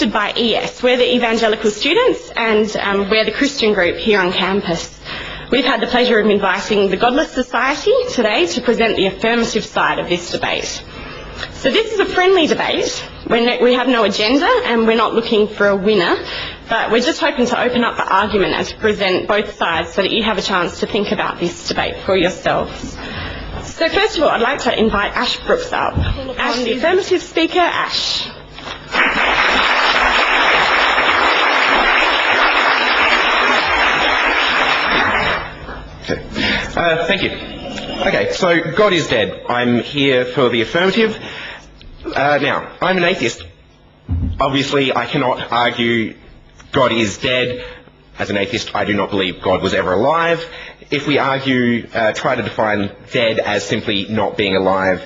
hosted by ES. We're the Evangelical Students, and we're the Christian group here on campus. We've had the pleasure of inviting the Godless Society today to present the affirmative side of this debate. So this is a friendly debate. We have no agenda and we're not looking for a winner, but we're just hoping to open up the argument and to present both sides so that you have a chance to think about this debate for yourselves. So first of all, I'd like to invite Ash Brooks up. Ash, the affirmative speaker, Ash. Okay. Thank you. Okay, so God is dead. I'm here for the affirmative. Now, I'm an atheist. Obviously, I cannot argue God is dead. As an atheist, I do not believe God was ever alive. If we try to define dead as simply not being alive,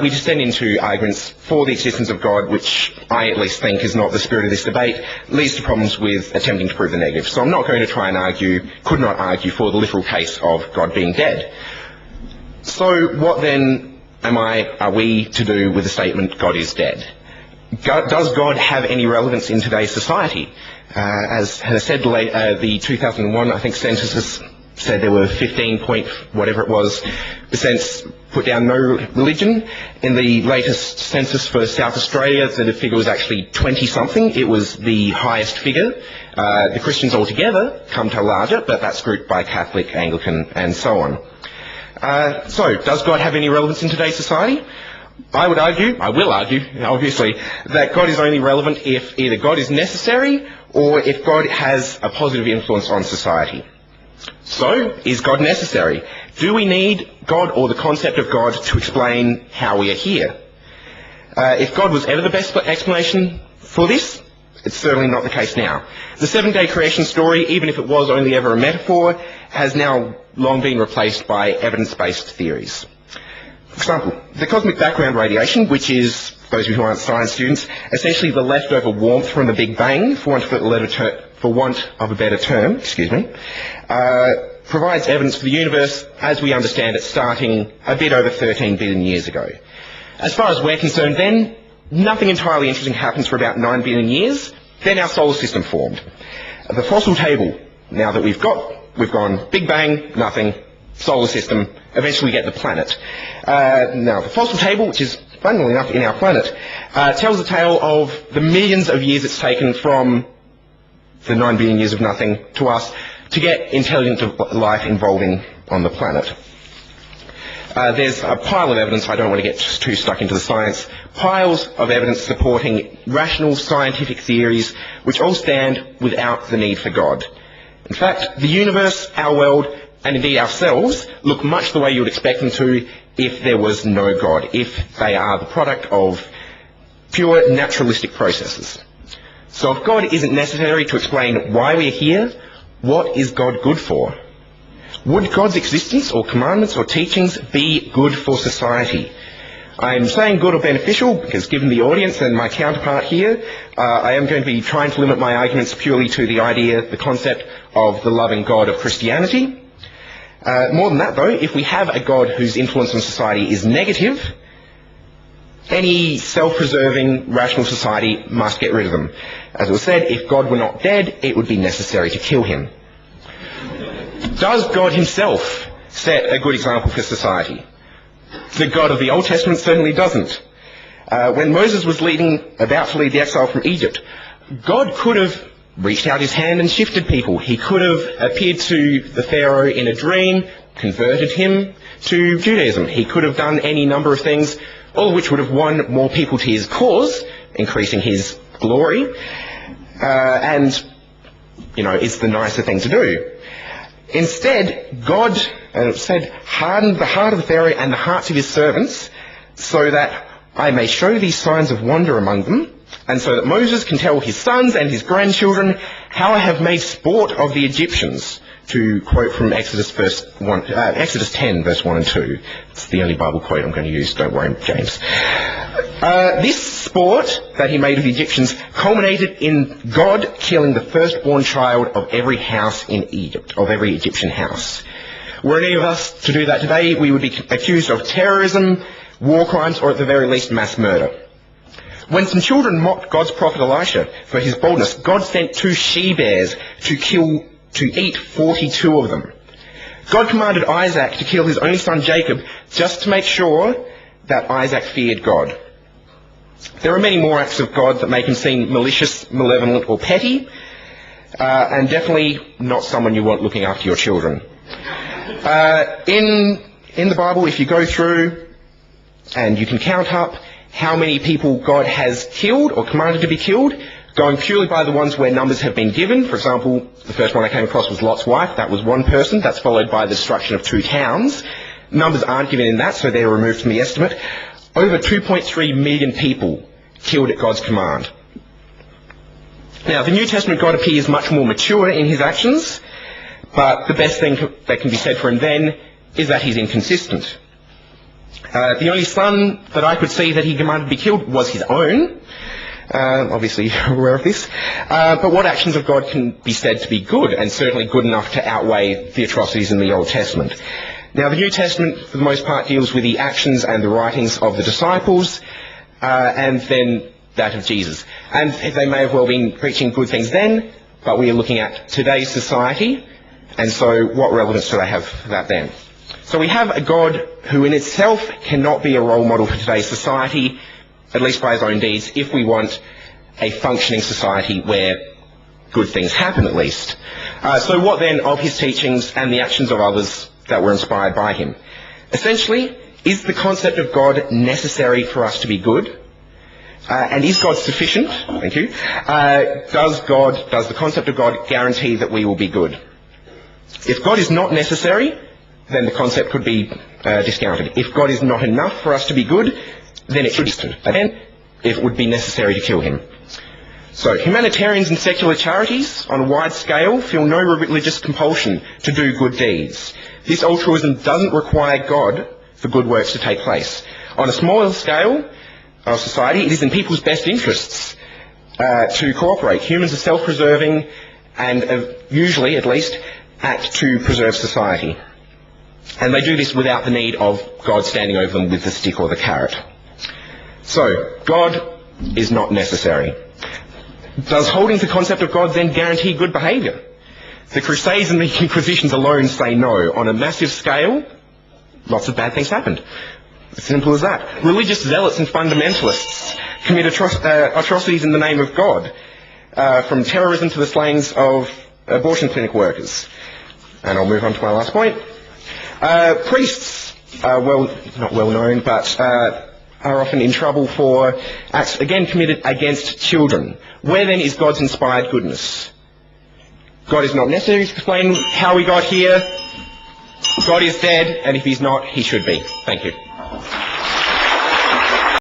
we descend into arguments for the existence of God, which I at least think is not the spirit of this debate, leads to problems with attempting to prove the negative. So I'm not going to try and could not argue for the literal case of God being dead. So what then are we to do with the statement God is dead? Does God have any relevance in today's society? As has said, the 2001, I think, census said there were 15 point whatever it was % put down no religion. In the latest census for South Australia, the figure was actually 20-something. It was the highest figure. The Christians altogether come to larger, but that's grouped by Catholic, Anglican, and so on. So, does God have any relevance in today's society? I will argue, obviously, that God is only relevant if either God is necessary or if God has a positive influence on society. So, is God necessary? Do we need God or the concept of God to explain how we are here? If God was ever the best explanation for this, it's certainly not the case now. The 7-day creation story, even if it was only ever a metaphor, has now long been replaced by evidence-based theories. For example, the cosmic background radiation, which is, for those of you who aren't science students, essentially the leftover warmth from the Big Bang, for want of a better term, provides evidence for the universe as we understand it starting a bit over 13 billion years ago. As far as we're concerned then, nothing entirely interesting happens for about 9 billion years, then our solar system formed. The fossil table, now that we've gone Big Bang, nothing, solar system, eventually we get the planet. Now, the fossil table, which is funnily enough in our planet, tells the tale of the millions of years it's taken from the 9 billion years of nothing to us to get intelligent life evolving on the planet. There's a pile of evidence, I don't want to get too stuck into the science, piles of evidence supporting rational scientific theories which all stand without the need for God. In fact, the universe, our world, and indeed ourselves look much the way you would expect them to if there was no God, if they are the product of pure naturalistic processes. So if God isn't necessary to explain why we are here, what is God good for? Would God's existence or commandments or teachings be good for society? I'm saying good or beneficial because given the audience and my counterpart here, I am going to be trying to limit my arguments purely to the idea, the concept of the loving God of Christianity. More than that though, if we have a God whose influence on society is negative, any self-preserving, rational society must get rid of them. As it was said, if God were not dead, it would be necessary to kill him. Does God himself set a good example for society? The God of the Old Testament certainly doesn't. When Moses was about to lead the exile from Egypt, God could have reached out his hand and shifted people. He could have appeared to the Pharaoh in a dream, converted him to Judaism. He could have done any number of things, all of which would have won more people to his cause, increasing his glory, and, it's the nicer thing to do. Instead, God, as it said, hardened the heart of the Pharaoh and the hearts of his servants, so that I may show these signs of wonder among them, and so that Moses can tell his sons and his grandchildren how I have made sport of the Egyptians, to quote from Exodus 10, verse 1 and 2. It's the only Bible quote I'm going to use, don't worry, James. This sport that he made of the Egyptians culminated in God killing the firstborn child of every house in Egypt, of every Egyptian house. Were any of us to do that today, we would be accused of terrorism, war crimes, or at the very least mass murder. When some children mocked God's prophet Elisha for his boldness, God sent 2 she-bears to eat 42 of them. God commanded Isaac to kill his only son Jacob just to make sure that Isaac feared God. There are many more acts of God that make him seem malicious, malevolent or petty, and definitely not someone you want looking after your children. In the Bible, if you go through and you can count up how many people God has killed or commanded to be killed, going purely by the ones where numbers have been given. For example, the first one I came across was Lot's wife. That was 1 person. That's followed by the destruction of 2 towns. Numbers aren't given in that, so they're removed from the estimate. Over 2.3 million people killed at God's command. Now, the New Testament God appears much more mature in his actions, but the best thing that can be said for him then is that he's inconsistent. The only son that I could see that he commanded to be killed was his own. Obviously, you're aware of this. But what actions of God can be said to be good, and certainly good enough to outweigh the atrocities in the Old Testament? Now, the New Testament, for the most part, deals with the actions and the writings of the disciples, and then that of Jesus. And they may have well been preaching good things then, but we are looking at today's society, and so what relevance do they have for that then? So we have a God who in itself cannot be a role model for today's society, at least by his own deeds, if we want a functioning society where good things happen at least. So what then of his teachings and the actions of others that were inspired by him? Essentially, is the concept of God necessary for us to be good? And is God sufficient? Thank you. Does the concept of God guarantee that we will be good? If God is not necessary, then the concept could be discounted. If God is not enough for us to be good, then it should be discounted. And then it would be necessary to kill him. So humanitarians and secular charities on a wide scale feel no religious compulsion to do good deeds. This altruism doesn't require God for good works to take place. On a smaller scale of society, it is in people's best interests to cooperate. Humans are self-preserving and usually, at least, act to preserve society. And they do this without the need of God standing over them with the stick or the carrot. So, God is not necessary. Does holding to the concept of God then guarantee good behaviour? The Crusades and the Inquisitions alone say no. On a massive scale, lots of bad things happened. As simple as that. Religious zealots and fundamentalists commit atrocities in the name of God, from terrorism to the slayings of abortion clinic workers. And I'll move on to my last point. Priests are not well known, but are often in trouble for acts, again, committed against children. Where then is God's inspired goodness? God is not necessary to explain how we got here. God is dead, and if he's not, he should be. Thank you.